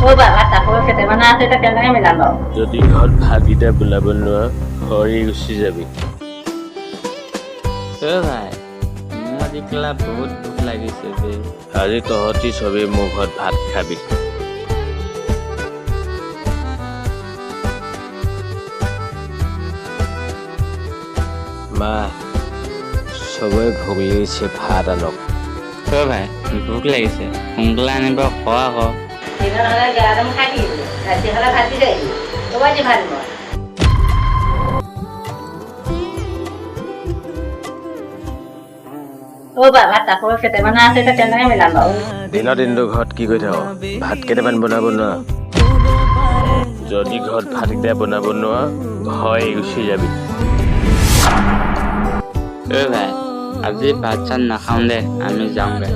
বাবা তাৰপৰে খেতে বানা আছে এটা কেন মিলাম বাৰু যদি ঘৰত ভাতকেইটা বনাব নোৱাৰ হৰি গুচি যাবি ভাই মোৰ আজি কেলা বহুত ভোক লাগিছে বে আজি তহঁতি চবেই মোৰ ঘৰত ভাত খাবি মা চবৰে ভোক লাগিছে ভাত আনক ভাই ভোক লাগিছে সোনকালে আনিব খোৱা আকৌ দিনৰ হ'লে গেলাডাল খাই দিবি ৰাতি হ'লে ভাত দি যাবি ক'ৰবাত দি ভাত মই বাবা তাৰপৰে খেতে বানা আছে এটা কেন মিলাম বাৰু দিনৰ দিনটো ঘৰত কি কৰি থাক ভাত কেইটামান বনাব নোৱাৰ যদি ঘৰত ভাতকেইটা বনাব নোৱাৰ হয় গুচি যাবি ভাই আজি ভাত চাত নাখাওঁ দে আমি যাওঁগে